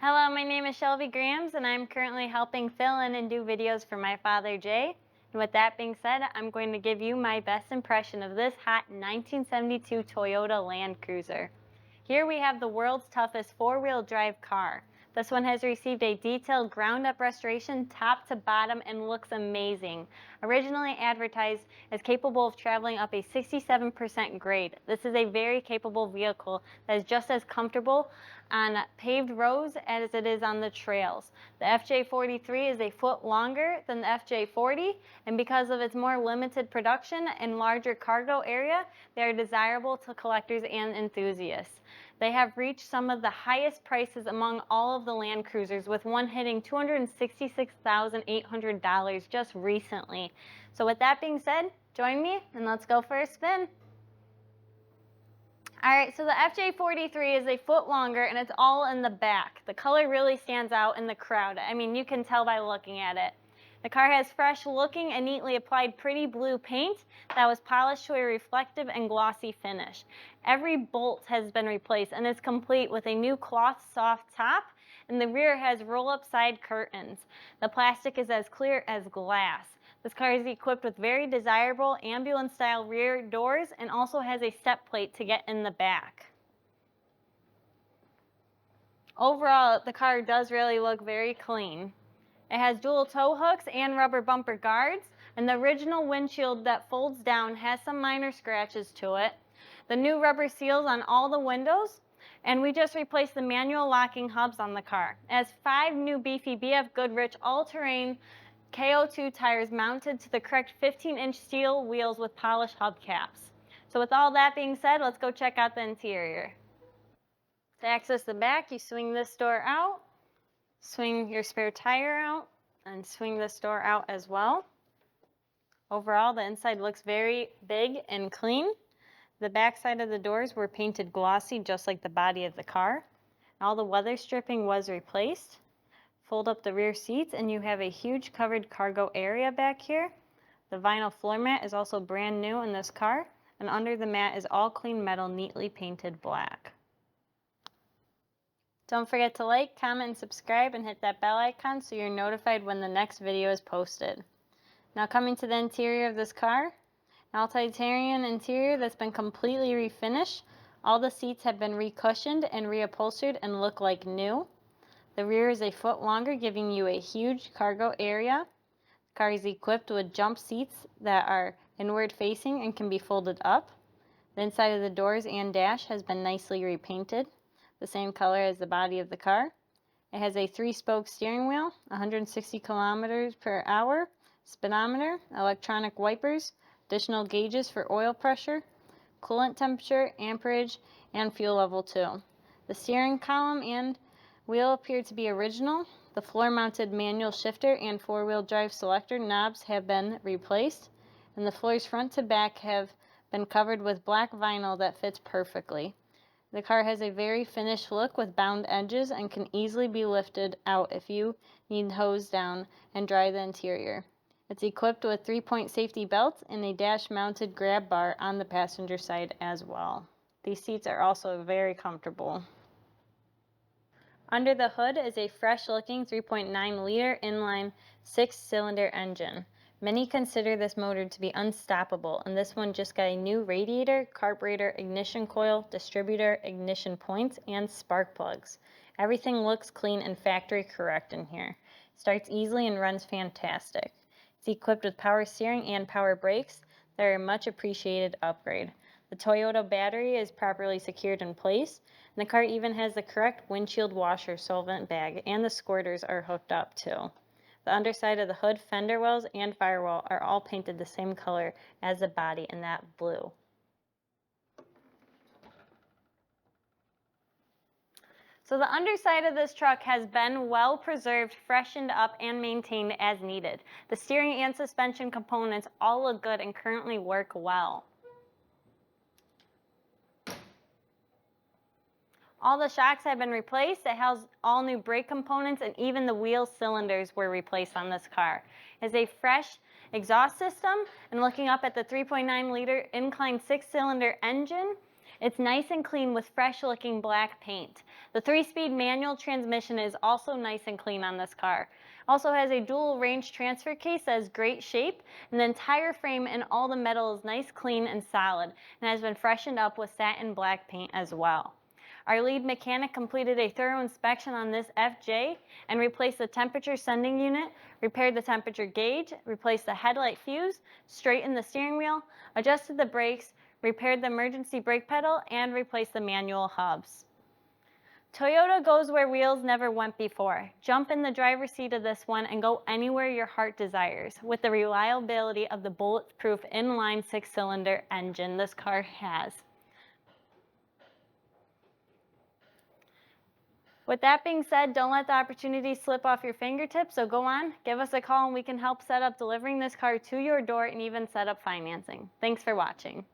Hello, my name is Shelby Grams, and I'm currently helping fill in and do videos for my father, Jay. And with that being said, I'm going to give you my best impression of this hot 1972 Toyota Land Cruiser. Here we have the world's toughest four-wheel drive car. This one has received a detailed ground-up restoration top to bottom and looks amazing. Originally advertised as capable of traveling up a 67% grade, this is a very capable vehicle that is just as comfortable on paved roads as it is on the trails. The FJ43 is a foot longer than the FJ40, and because of its more limited production and larger cargo area, they are desirable to collectors and enthusiasts. They have reached some of the highest prices among all of the Land Cruisers, with one hitting $266,800 just recently. So with that being said, join me and let's go for a spin. Alright, so the FJ43 is a foot longer and it's all in the back. The color really stands out in the crowd. I mean, you can tell by looking at it. The car has fresh looking and neatly applied pretty blue paint that was polished to a reflective and glossy finish. Every bolt has been replaced and is complete with a new cloth soft top, and the rear has roll-up side curtains. The plastic is as clear as glass. This car is equipped with very desirable ambulance-style rear doors and also has a step plate to get in the back. Overall, the car does really look very clean. It has dual tow hooks and rubber bumper guards, and the original windshield that folds down has some minor scratches to it. The new rubber seals on all the windows, and we just replaced the manual locking hubs on the car. It has 5 new beefy BF Goodrich all-terrain KO2 tires mounted to the correct 15-inch steel wheels with polished hubcaps. So with all that being said, let's go check out the interior. To access the back, you swing this door out, swing your spare tire out, and swing this door out as well. Overall, the inside looks very big and clean. The back side of the doors were painted glossy, just like the body of the car. All the weather stripping was replaced. Fold up the rear seats and you have a huge covered cargo area back here. The vinyl floor mat is also brand new in this car, and under the mat is all clean metal neatly painted black. Don't forget to like, comment, and subscribe, and hit that bell icon so you're notified when the next video is posted. Now coming to the interior of this car, an all-titanium interior that's been completely refinished. All the seats have been recushioned and reupholstered and look like new. The rear is a foot longer, giving you a huge cargo area. The car is equipped with jump seats that are inward facing and can be folded up. The inside of the doors and dash has been nicely repainted, the same color as the body of the car. It has a 3-spoke steering wheel, 160 kilometers per hour, speedometer, electronic wipers, additional gauges for oil pressure, coolant temperature, amperage, and fuel level too. The steering column and wheel appear to be original. The floor-mounted manual shifter and 4-wheel drive selector knobs have been replaced, and the floors front to back have been covered with black vinyl that fits perfectly. The car has a very finished look with bound edges and can easily be lifted out if you need hose down and dry the interior. It's equipped with 3-point safety belts and a dash-mounted grab bar on the passenger side as well. These seats are also very comfortable. Under the hood is a fresh-looking 3.9-liter inline 6-cylinder engine. Many consider this motor to be unstoppable, and this one just got a new radiator, carburetor, ignition coil, distributor, ignition points, and spark plugs. Everything looks clean and factory correct in here. Starts easily and runs fantastic. It's equipped with power steering and power brakes. They're a much appreciated upgrade. The Toyota battery is properly secured in place, and the car even has the correct windshield washer solvent bag, and the squirters are hooked up too. The underside of the hood, fender wells, and firewall are all painted the same color as the body, in that blue. So the underside of this truck has been well preserved, freshened up, and maintained as needed. The steering and suspension components all look good and currently work well. All the shocks have been replaced. It has all new brake components, and even the wheel cylinders were replaced on this car. It's a fresh exhaust system, and looking up at the 3.9-liter incline 6-cylinder engine, It's nice and clean with fresh looking black paint. The 3-speed manual transmission is also nice and clean on this car. Also has a dual range transfer case that has great shape, and the entire frame and all the metal is nice, clean, and solid, and has been freshened up with satin black paint as well. Our lead mechanic completed a thorough inspection on this FJ and replaced the temperature sending unit, repaired the temperature gauge, replaced the headlight fuse, straightened the steering wheel, adjusted the brakes, repaired the emergency brake pedal, and replaced the manual hubs. Toyota goes where wheels never went before. Jump in the driver's seat of this one and go anywhere your heart desires with the reliability of the bulletproof inline 6-cylinder engine this car has. With that being said, don't let the opportunity slip off your fingertips, so go on, give us a call and we can help set up delivering this car to your door and even set up financing. Thanks for watching.